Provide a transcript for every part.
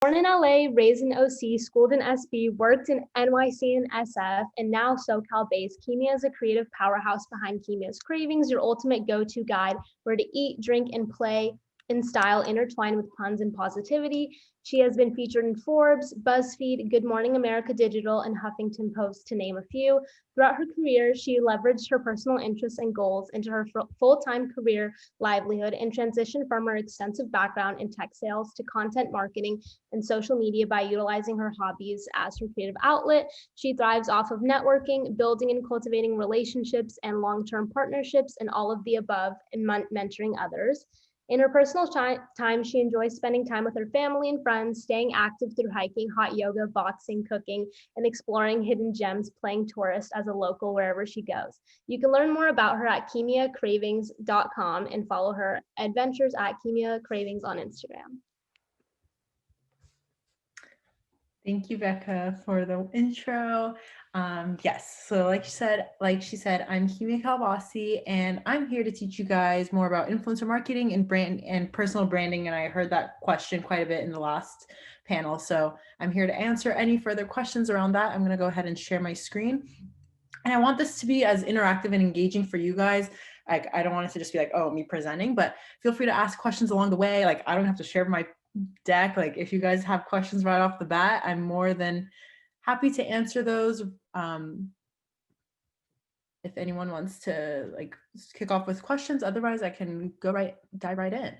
Born in LA, raised in OC, schooled in SB, worked in NYC and SF, and now SoCal based, Kimia is a creative powerhouse behind Kimia's Cravings, your ultimate go-to guide where to eat, drink, and play in style intertwined with puns and positivity. She has been featured in Forbes, BuzzFeed, Good Morning America Digital, and Huffington Post, to name a few. Throughout her career, she leveraged her personal interests and goals into her full-time career livelihood and transitioned from her extensive background in tech sales to content marketing and social media by utilizing her hobbies as her creative outlet. She thrives off of networking, building and cultivating relationships and long-term partnerships, and all of the above, and mentoring others. In her personal time, she enjoys spending time with her family and friends, staying active through hiking, hot yoga, boxing, cooking, and exploring hidden gems, playing tourist as a local wherever she goes. You can learn more about her at KimiaCravings.com and follow her adventures at Kimia Cravings on Instagram. Thank you, Becca, for the intro. Yes, so like she said, I'm Kimia Kalbasi, and I'm here to teach you guys more about influencer marketing and brand and personal branding. And I heard that question quite a bit in the last panel, so I'm here to answer any further questions around that. I'm going to go ahead and share my screen, and I want this to be as interactive and engaging for you guys. Like, I don't want it to just be like, oh, me presenting, but feel free to ask questions along the way. Like, I don't have to share my deck. Like, if you guys have questions right off the bat, I'm more than happy to answer those. If anyone wants to like kick off with questions, otherwise I can dive right in.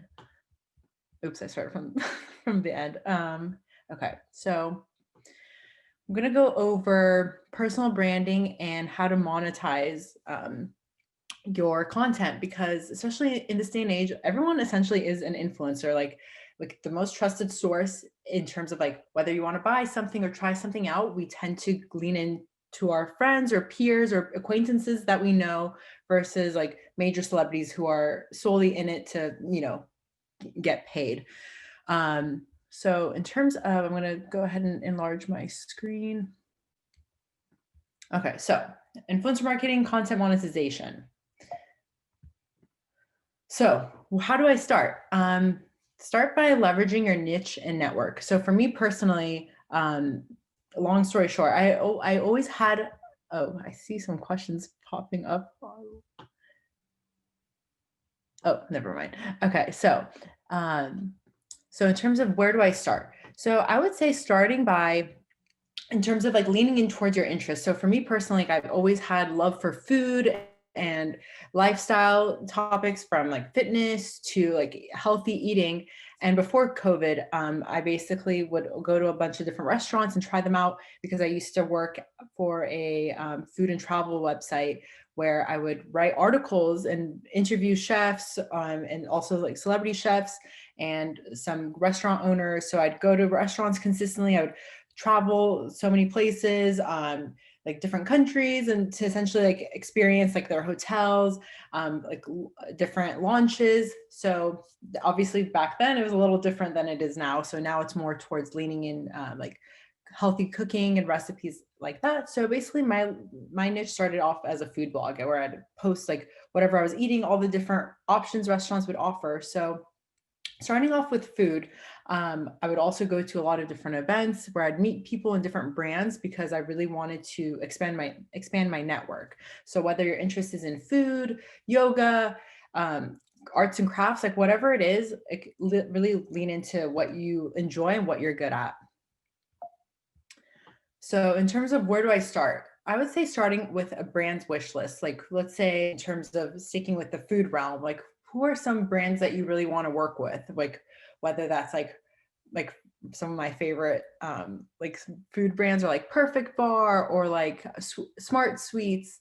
Oops, I started from from the end. Okay, so I'm going to go over personal branding and how to monetize your content, because especially in this day and age, everyone essentially is an influencer, like the most trusted source in terms of like whether you want to buy something or try something out. We tend to lean in to our friends or peers or acquaintances that we know versus like major celebrities who are solely in it to, you know, get paid. So in terms of, I'm going to go ahead and enlarge my screen. Okay, so influencer marketing, content monetization. So how do I start? Start by leveraging your niche and network. So for me personally, long story short, I always had, oh, I see some questions popping up. Oh, never mind. Okay, so in terms of where do I start? So I would say starting by, in terms of like leaning in towards your interests. So for me personally, like I've always had love for food and lifestyle topics, from like fitness to like healthy eating. And before COVID, I basically would go to a bunch of different restaurants and try them out, because I used to work for a food and travel website where I would write articles and interview chefs, and also like celebrity chefs and some restaurant owners. So I'd go to restaurants consistently. I would travel so many places, like different countries, and to essentially like experience like their hotels, like different launches. So obviously back then it was a little different than it is now. So now it's more towards leaning in like healthy cooking and recipes like that. So basically my niche started off as a food blog where I'd post like whatever I was eating, all the different options restaurants would offer. So starting off with food, I would also go to a lot of different events where I'd meet people in different brands, because I really wanted to expand my network. So whether your interest is in food, yoga, arts and crafts, like whatever it is, really lean into what you enjoy and what you're good at. So in terms of where do I start? I would say starting with a brand's wish list. Like, let's say in terms of sticking with the food realm, like who are some brands that you really want to work with? Like whether that's like some of my favorite like food brands are like Perfect Bar or like Smart Sweets,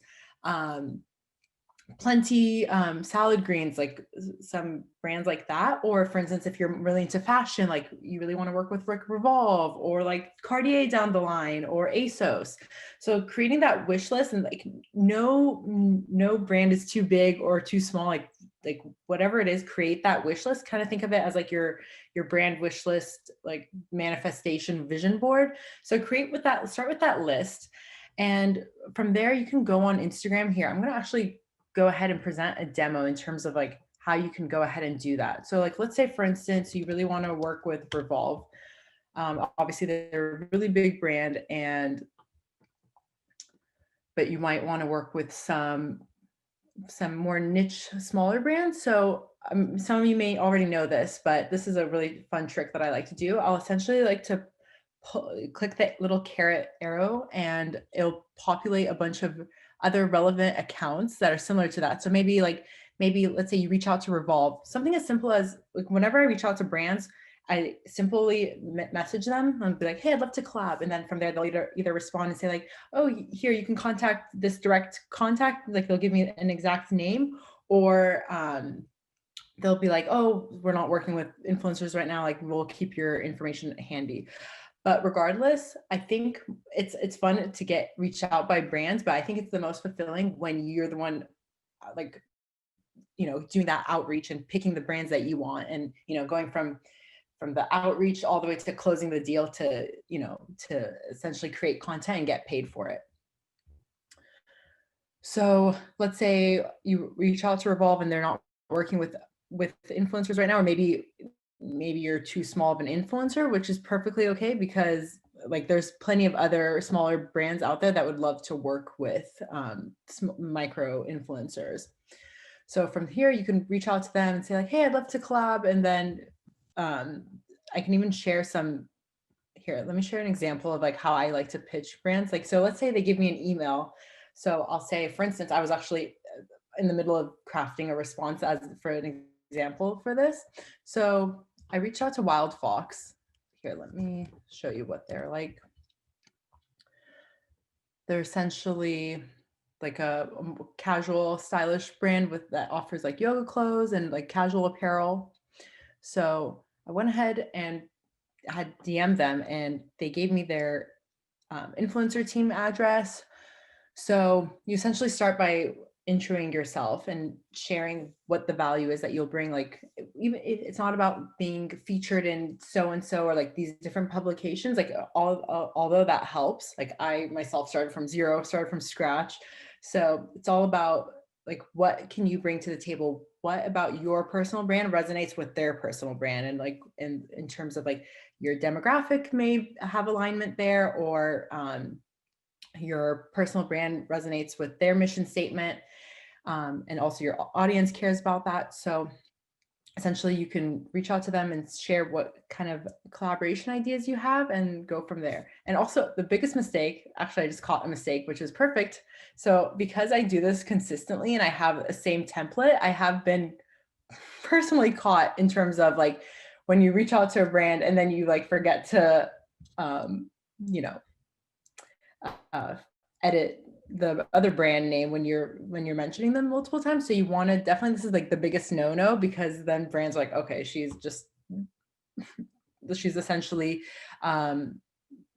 Plenty, salad greens, like some brands like that. Or for instance, if you're really into fashion, like you really want to work with Rick Revolve or like Cartier down the line, or ASOS. So creating that wish list, and like no brand is too big or too small. Like whatever it is, create that wish list. Kind of think of it as like your brand wish list, like manifestation vision board. So start with that list. And from there, you can go on Instagram. Here, I'm going to actually go ahead and present a demo in terms of like how you can go ahead and do that. So like, let's say for instance, you really want to work with Revolve. Obviously, they're a really big brand, but you might want to work with some more niche, smaller brands. So some of you may already know this, but this is a really fun trick that I like to do. I'll essentially like to click that little caret arrow, and it'll populate a bunch of other relevant accounts that are similar to that. So maybe let's say you reach out to Revolve, something as simple as like whenever I reach out to brands, I simply message them and be like, hey, I'd love to collab. And then from there, they'll either respond and say like, oh, here, you can contact this direct contact. Like they'll give me an exact name, or they'll be like, oh, we're not working with influencers right now. Like we'll keep your information handy. But regardless, I think it's fun to get reached out by brands, but I think it's the most fulfilling when you're the one like, doing that outreach and picking the brands that you want, and, going from the outreach all the way to closing the deal to, to essentially create content and get paid for it. So let's say you reach out to Revolve and they're not working with influencers right now, or maybe you're too small of an influencer, which is perfectly okay, because like there's plenty of other smaller brands out there that would love to work with micro influencers. So from here, you can reach out to them and say like, hey, I'd love to collab. And then I can even share here, let me share an example of like how I like to pitch brands. Like, so let's say they give me an email. So I'll say, for instance, I was actually in the middle of crafting a response for an example for this. So I reached out to Wild Fox. Here, let me show you what they're like. They're essentially like a casual, stylish brand that offers like yoga clothes and like casual apparel. So I went ahead and had DM'd them, and they gave me their influencer team address. So you essentially start by introing yourself and sharing what the value is that you'll bring. Like, even if it's not about being featured in so and so or like these different publications, like although that helps. Like I myself started from zero, started from scratch. So it's all about like, what can you bring to the table? What about your personal brand resonates with their personal brand? And like in terms of like your demographic may have alignment there, or your personal brand resonates with their mission statement, and also your audience cares about that. So essentially you can reach out to them and share what kind of collaboration ideas you have and go from there. And also the biggest mistake, actually I just caught a mistake, which is perfect. So because I do this consistently and I have a same template, I have been personally caught in terms of like when you reach out to a brand and then you like forget to edit the other brand name when you're mentioning them multiple times. So you want to definitely, this is like the biggest no-no, because then brands are like, okay, she's essentially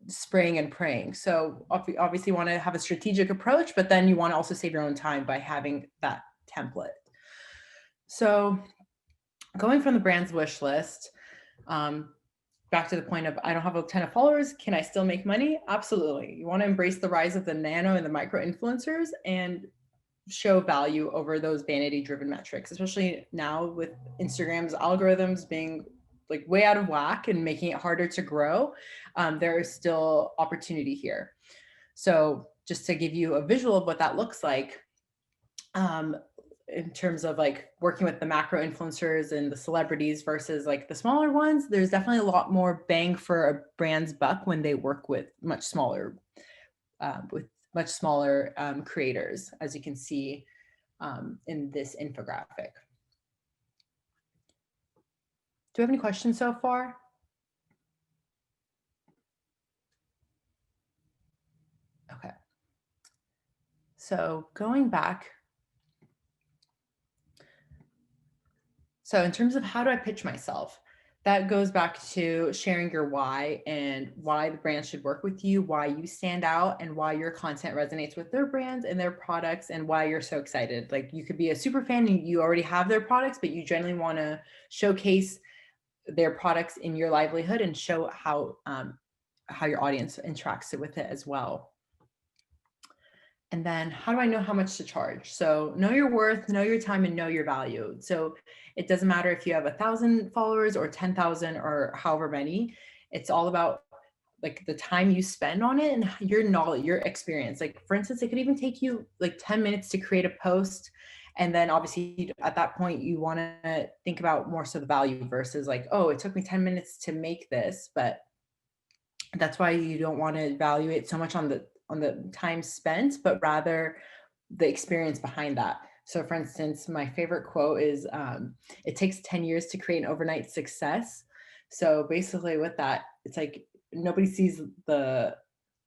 spraying and praying. So obviously you want to have a strategic approach, but then you want to also save your own time by having that template. So going from the brand's wish list, back to the point of, I don't have a ton of followers, can I still make money? Absolutely. You want to embrace the rise of the nano and the micro influencers and show value over those vanity driven metrics, especially now with Instagram's algorithms being like way out of whack and making it harder to grow. There is still opportunity here. So just to give you a visual of what that looks like, in terms of like working with the macro influencers and the celebrities versus like the smaller ones, there's definitely a lot more bang for a brand's buck when they work with much smaller creators, as you can see in this infographic. Do you have any questions so far? Okay. So going back, so in terms of how do I pitch myself, that goes back to sharing your why and why the brand should work with you, why you stand out, and why your content resonates with their brands and their products, and why you're so excited. Like you could be a super fan and you already have their products, but you generally want to showcase their products in your livelihood and show how your audience interacts with it as well. And then how do I know how much to charge? So know your worth, know your time, and know your value. So it doesn't matter if you have 1,000 followers or 10,000 or however many. It's all about like the time you spend on it and your knowledge, your experience. Like for instance, it could even take you like 10 minutes to create a post. And then obviously at that point you want to think about more so the value versus like, oh, it took me 10 minutes to make this, but that's why you don't want to evaluate so much on the time spent, but rather the experience behind that. So for instance, my favorite quote is, it takes 10 years to create an overnight success. So basically with that, it's like nobody sees the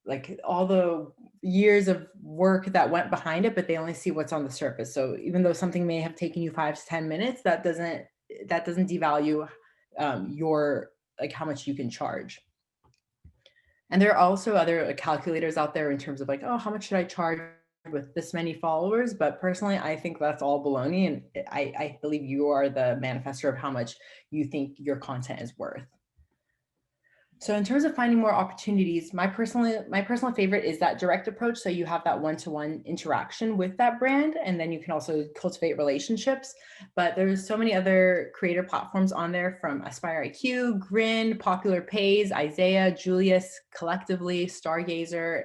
like all the years of work that went behind it, but they only see what's on the surface. So even though something may have taken you 5 to 10 minutes, that doesn't devalue your like how much you can charge. And there are also other calculators out there in terms of like, oh, how much should I charge with this many followers? But personally, I think that's all baloney. And I believe you are the manifestor of how much you think your content is worth. So in terms of finding more opportunities, my personal favorite is that direct approach. So you have that one-to-one interaction with that brand, and then you can also cultivate relationships. But there's so many other creator platforms on there, from Aspire IQ, Grin, Popular Pays, Isaiah, Julius, Collectively, Stargazer.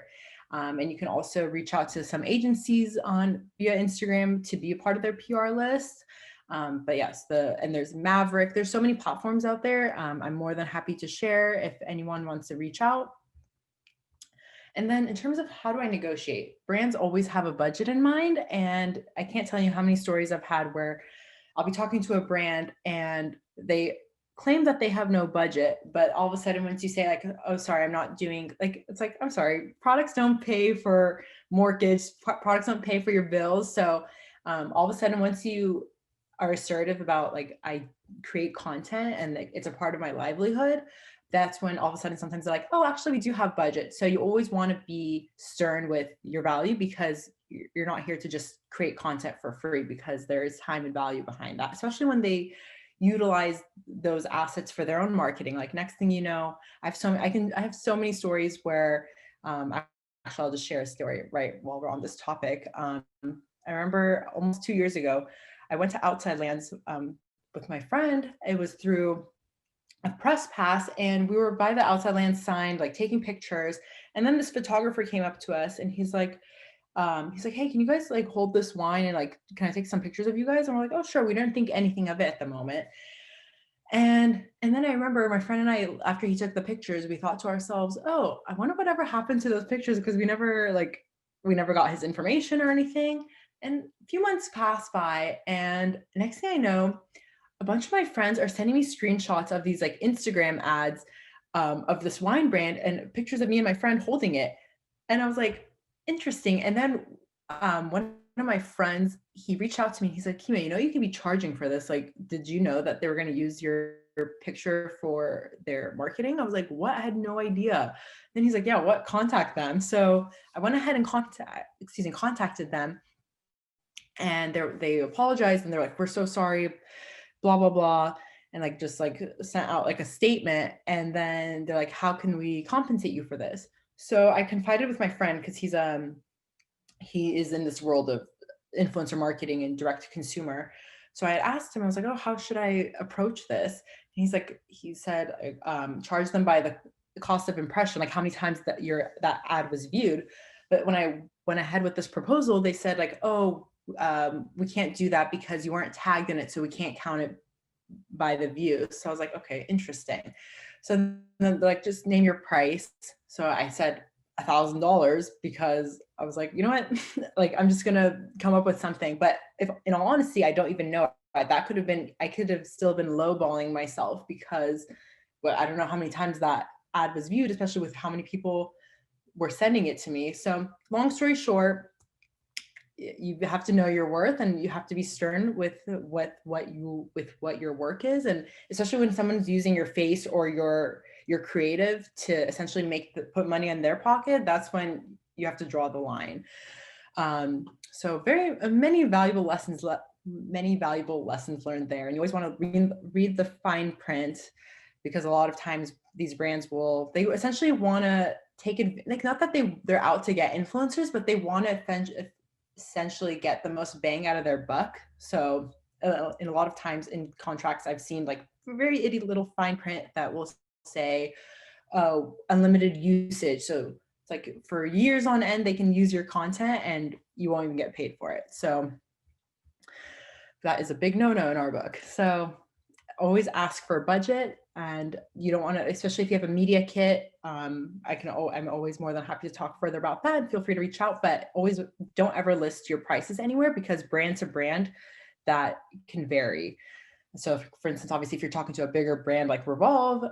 And you can also reach out to some agencies via Instagram to be a part of their PR list. But yes, and there's Maverick. There's so many platforms out there. I'm more than happy to share if anyone wants to reach out. And then in terms of how do I negotiate, brands always have a budget in mind. And I can't tell you how many stories I've had where I'll be talking to a brand and they claim that they have no budget, but all of a sudden once you say like, oh, sorry, I'm not doing, like, it's like, I'm sorry, products don't pay for mortgage, products don't pay for your bills. So all of a sudden once you are assertive about like, I create content and it's a part of my livelihood, that's when all of a sudden sometimes they're like, oh, actually we do have budget. So you always want to be stern with your value, because you're not here to just create content for free, because there is time and value behind that, especially when they utilize those assets for their own marketing. Like next thing you know, I have so many stories where actually I'll just share a story right while we're on this topic. I remember almost 2 years ago, I went to Outside Lands with my friend. It was through a press pass, and we were by the Outside Lands sign, like taking pictures. And then this photographer came up to us and he's like, hey, can you guys like hold this wine and like, can I take some pictures of you guys? And we're like, oh, sure. We didn't think anything of it at the moment. And then I remember my friend and I, after he took the pictures, we thought to ourselves, oh, I wonder whatever happened to those pictures, because we never got his information or anything. And a few months passed by, and next thing I know, a bunch of my friends are sending me screenshots of these like Instagram ads of this wine brand and pictures of me and my friend holding it. And I was like, interesting. And then one of my friends, he reached out to me. He's like, Kimia, you can be charging for this. Like, did you know that they were going to use your picture for their marketing? I was like, what? I had no idea. Then he's like, yeah, what? Contact them. So I went ahead and contacted them. And they apologized and they're like, we're so sorry, blah, blah, blah. And like, just like sent out like a statement. And then they're like, how can we compensate you for this? So I confided with my friend, because he is in this world of influencer marketing and direct to consumer. So I had asked him, I was like, oh, how should I approach this? And he said, charge them by the cost of impression, like how many times that ad was viewed. But when I went ahead with this proposal, they said like, oh, we can't do that because you weren't tagged in it. So we can't count it by the views. So I was like, okay, interesting. So then like, just name your price. So I said $1,000, because I was like, you know what, like, I'm just going to come up with something. But if in all honesty, I don't even know. I could have still been lowballing myself, because I don't know how many times that ad was viewed, especially with how many people were sending it to me. So long story short, you have to know your worth, and you have to be stern with what your work is. And especially when someone's using your face or your creative to essentially put money in their pocket, that's when you have to draw the line. So very many valuable lessons learned there. And you always want to read the fine print, because a lot of times these brands they essentially want to take it, like, not that they're out to get influencers, but they want to essentially get the most bang out of their buck. So in a lot of times in contracts, I've seen like very itty little fine print that will say, unlimited usage. So it's like for years on end, they can use your content and you won't even get paid for it. So that is a big no-no in our book. So always ask for a budget, and you don't want to, especially if you have a media kit. I'm always more than happy to talk further about that. Feel free to reach out, but always don't ever list your prices anywhere, because brand to brand, that can vary. So if, for instance, obviously if you're talking to a bigger brand like Revolve,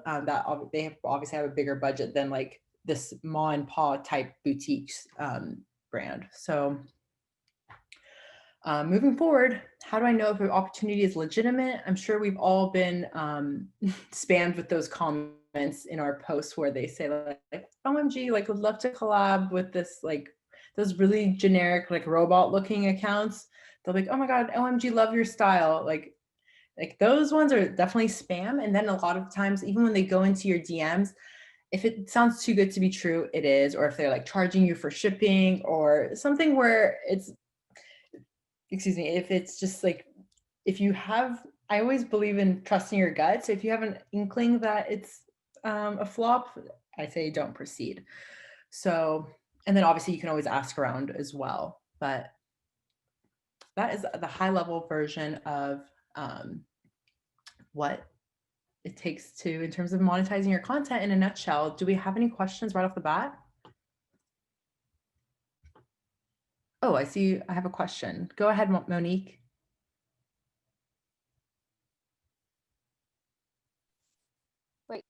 they obviously have a bigger budget than like this ma and pa type boutiques brand. So moving forward, how do I know if an opportunity is legitimate? I'm sure we've all been spammed with those comments in our posts where they say like OMG, like would love to collab with this, like those really generic, like robot looking accounts. They'll be like, oh my God, OMG, love your style. Like those ones are definitely spam. And then a lot of times, even when they go into your DMs, if it sounds too good to be true, it is. Or if they're like charging you for shipping or something where it's, excuse me, if it's just like, if you have, I always believe in trusting your gut. So if you have an inkling that it's a flop, I say don't proceed. So, and then obviously you can always ask around as well. But that is the high level version of what it takes to, in terms of monetizing your content in a nutshell. Do we have any questions right off the bat? Oh, I see. I have a question. Go ahead, Monique. Wait.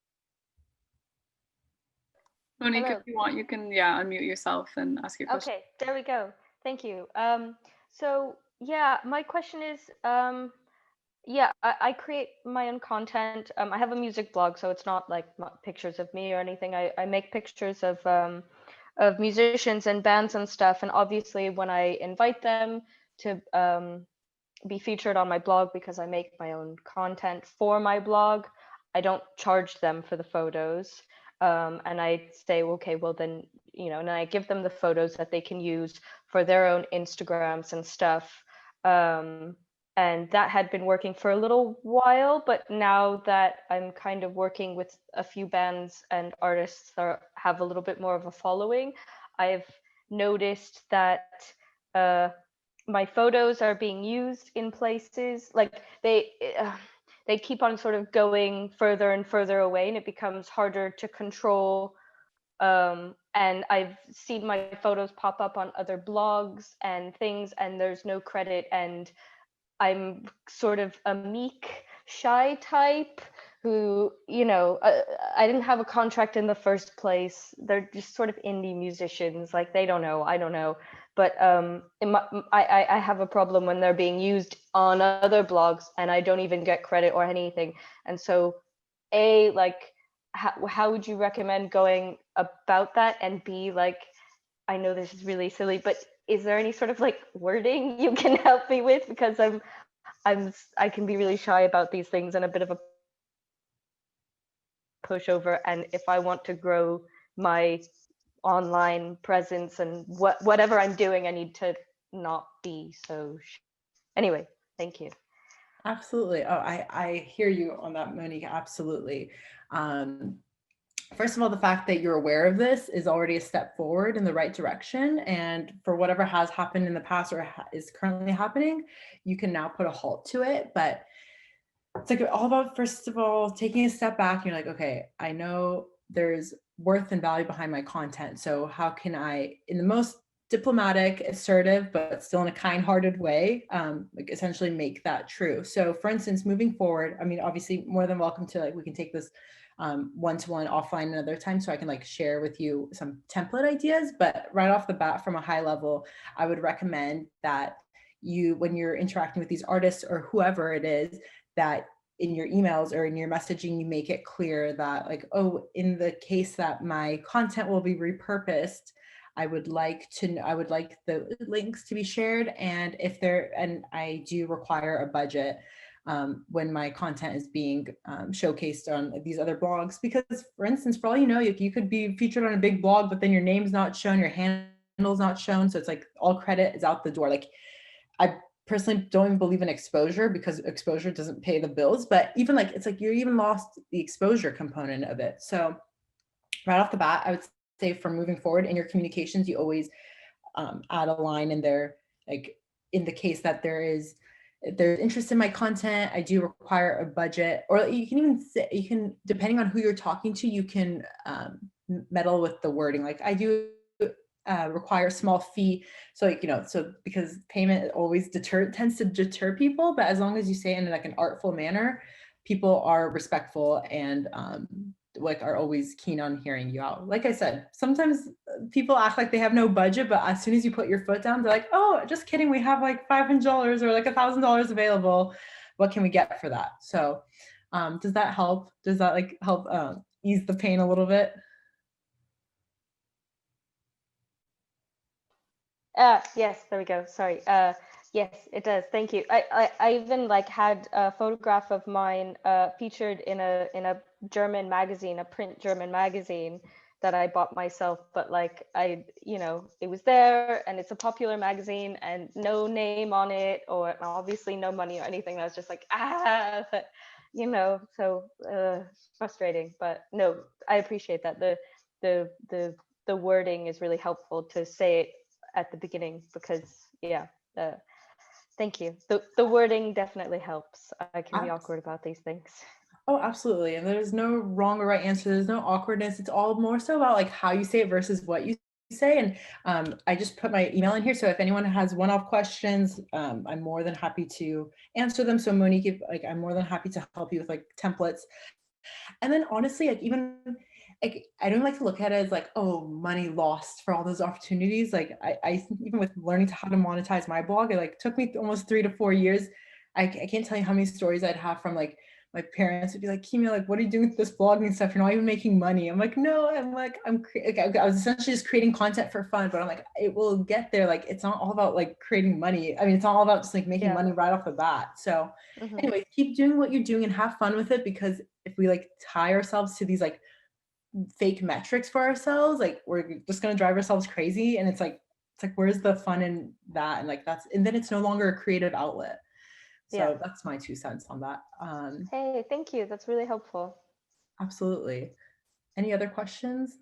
Monique, Hello. if you want, you can, yeah, unmute yourself and ask your question. Okay, there we go. Thank you. So yeah, my question is, yeah, I create my own content. I have a music blog, so it's not like pictures of me or anything. I make pictures of musicians and bands and stuff. And obviously, when I invite them to be featured on my blog, because I make my own content for my blog, I don't charge them for the photos. And I say, okay, well then, you know, and I give them the photos that they can use for their own Instagrams and stuff. And that had been working for a little while, but now that I'm kind of working with a few bands and artists that have a little bit more of a following, I've noticed that my photos are being used in places like they keep on sort of going further and further away, and it becomes harder to control. And I've seen my photos pop up on other blogs and things, and there's no credit, and I'm sort of a meek, shy type who, you know, I didn't have a contract in the first place. They're just sort of indie musicians. Like, they don't know, I don't know. But I have a problem when they're being used on other blogs and I don't even get credit or anything. And so, like, how would you recommend going about that? And B, like, I know this is really silly, but is there any sort of like wording you can help me with? Because I can be really shy about these things and a bit of a pushover. And if I want to grow my online presence and whatever I'm doing, I need to not be so anyway. Thank you. Absolutely. Oh, I hear you on that, Monique. Absolutely. First of all, the fact that you're aware of this is already a step forward in the right direction. And for whatever has happened in the past or is currently happening, you can now put a halt to it. But it's like all about, first of all, taking a step back. You're like, okay, I know there's worth and value behind my content. So how can I, in the most diplomatic, assertive, but still in a kind-hearted way, like essentially make that true. So for instance, moving forward, I mean, obviously more than welcome to, like, we can take this one-to-one offline another time so I can like share with you some template ideas. But right off the bat, from a high level, I would recommend that you, when you're interacting with these artists or whoever it is, that in your emails or in your messaging, you make it clear that, like, oh, in the case that my content will be repurposed, I would like the links to be shared. And and I do require a budget when my content is being showcased on these other blogs. Because for instance, for all you know, you could be featured on a big blog, but then your name's not shown, your handle's not shown. So it's like all credit is out the door. Like, I personally don't even believe in exposure, because exposure doesn't pay the bills, but even like, it's like you even lost the exposure component of it. So right off the bat, I would say for moving forward in your communications, you always add a line in there, like in the case that there's interest in my content, I do require a budget, or you can even say, you can, depending on who you're talking to, you can meddle with the wording. Like I do require a small fee. So like, so because payment always tends to deter people, but as long as you say it in like an artful manner, people are respectful and like are always keen on hearing you out. Like I said, sometimes people act like they have no budget, but as soon as you put your foot down, they're like, oh, just kidding. We have like $500 or like $1,000 available. What can we get for that? So does that help? Does that like help ease the pain a little bit? Yes, there we go. Sorry. Yes, it does. Thank you. I even like had a photograph of mine featured in a German magazine, a print German magazine that I bought myself, but like it was there and it's a popular magazine and no name on it or obviously no money or anything. I was just like, so frustrating, but no, I appreciate that. The wording is really helpful to say it at the beginning because thank you. The wording definitely helps. I can be awkward about these things. Oh, absolutely. And there's no wrong or right answer. There's no awkwardness. It's all more so about like how you say it versus what you say. And I just put my email in here. So if anyone has one-off questions, I'm more than happy to answer them. So Monique, I'm more than happy to help you with like templates. And then honestly, like even like I don't like to look at it as like, oh, money lost for all those opportunities. Like I even with learning how to monetize my blog, it like took me almost 3 to 4 years. I can't tell you how many stories I'd have from like my parents would be like, Kimia, like, what are you doing with this blogging stuff? You're not even making money. I'm like, no, I was essentially just creating content for fun, but I'm like, it will get there. Like, it's not all about like creating money. I mean, it's not all about just like making money right off the bat. So anyway, keep doing what you're doing and have fun with it, because if we like tie ourselves to these like fake metrics for ourselves, like we're just going to drive ourselves crazy. And it's like, where's the fun in that? And like, and then it's no longer a creative outlet. So that's my 2 cents on that. Hey, thank you. That's really helpful. Absolutely. Any other questions?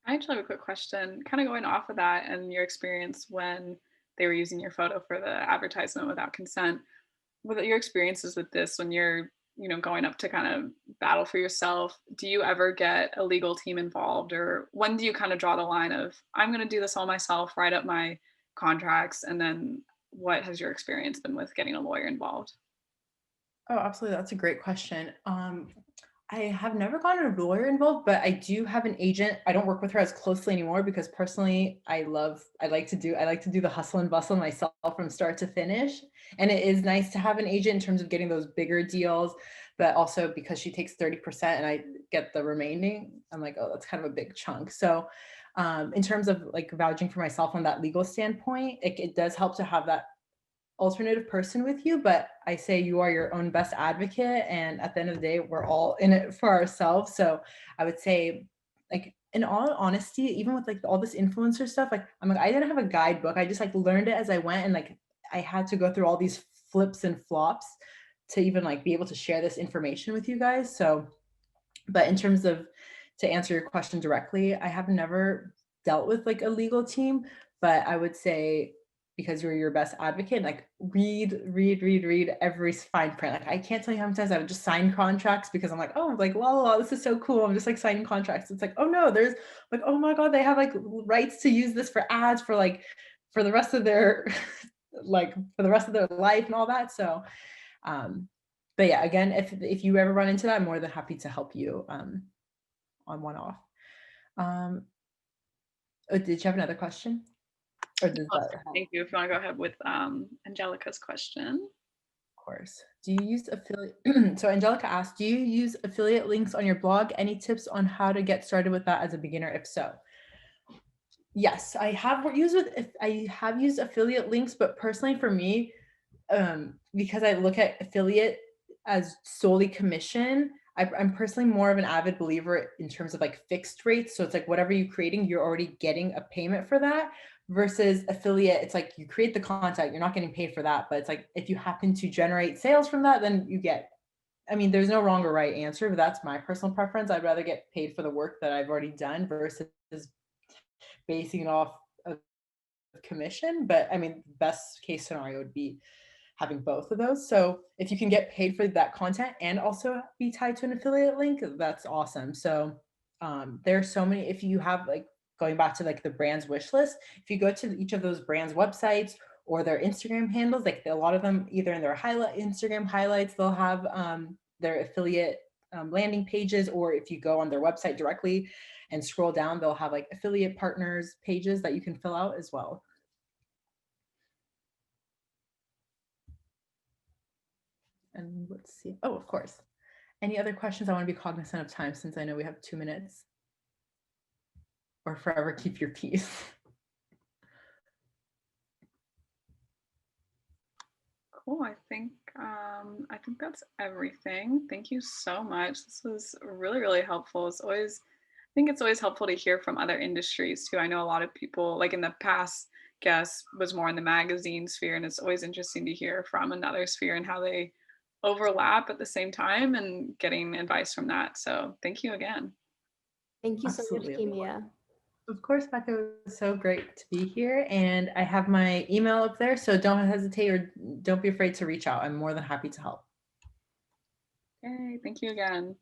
I actually have a quick question, kind of going off of that and your experience when they were using your photo for the advertisement without consent. With your experiences with this, when you're, going up to kind of battle for yourself, do you ever get a legal team involved, or when do you kind of draw the line of, I'm going to do this all myself, write up my contracts, and then what has your experience been with getting a lawyer involved? Oh, absolutely. That's a gret question. I have never gotten a lawyer involved, but I do have an agent. I don't work with her as closely anymore because personally, I like to do the hustle and bustle myself from start to finish. And it is nice to have an agent in terms of getting those bigger deals, but also because she takes 30% and I get the remaining, I'm like, oh, that's kind of a big chunk. So in terms of like vouching for myself on that legal standpoint, it does help to have that alternative person with you, but I say you are your own best advocate, and at the end of the day we're all in it for ourselves. So I would say, like, in all honesty, even with like all this influencer stuff, like I didn't have a guidebook. I just like learned it as I went, and like I had to go through all these flips and flops to even like be able to share this information with you guys. So, but in terms of, to answer your question directly, I have never dealt with like a legal team, but I would say, because you're your best advocate, like read every fine print. Like I can't tell you how many times I would just sign contracts because I'm like, oh, like, la, this is so cool. I'm just like signing contracts. It's like, oh no, there's like, oh my God, they have like rights to use this for ads for like, for the rest of their, like for the rest of their life and all that. So, but yeah, again, if you ever run into that, I'm more than happy to help you on one-off. Oh, did you have another question? Or does that help? Thank you. If you want to go ahead with Angelica's question. Of course. Do you use affiliate? So Angelica asked, do you use affiliate links on your blog? Any tips on how to get started with that as a beginner? If so, yes, I have used affiliate links, but personally for me, because I look at affiliate as solely commission, I'm personally more of an avid believer in terms of like fixed rates. So it's like whatever you're creating, you're already getting a payment for that, versus affiliate. It's like you create the content, you're not getting paid for that. But it's like if you happen to generate sales from that, then you get I mean, there's no wrong or right answer, but that's my personal preference. I'd rather get paid for the work that I've already done versus basing it off of commission. But I mean, best case scenario would be having both of those. So if you can get paid for that content and also be tied to an affiliate link, that's awesome. So there's so many, if you have like, going back to like the brand's wish list, if you go to each of those brands' websites or their Instagram handles, like a lot of them, either in their Instagram highlights, they'll have their affiliate landing pages, or if you go on their website directly and scroll down, they'll have like affiliate partners pages that you can fill out as well. And let's see. Oh, of course. Any other questions? I want to be cognizant of time since I know we have 2 minutes. Or forever keep your peace. Cool. I think that's everything. Thank you so much. This was really, really helpful. I think it's always helpful to hear from other industries too. I know a lot of people, like in the past, guest was more in the magazine sphere, and it's always interesting to hear from another sphere and how they overlap at the same time and getting advice from that. So thank you again. Thank you so much, Absolutely. Kimia. Of course, Becca, it was so great to be here. And I have my email up there, so don't hesitate or don't be afraid to reach out. I'm more than happy to help. Okay, thank you again.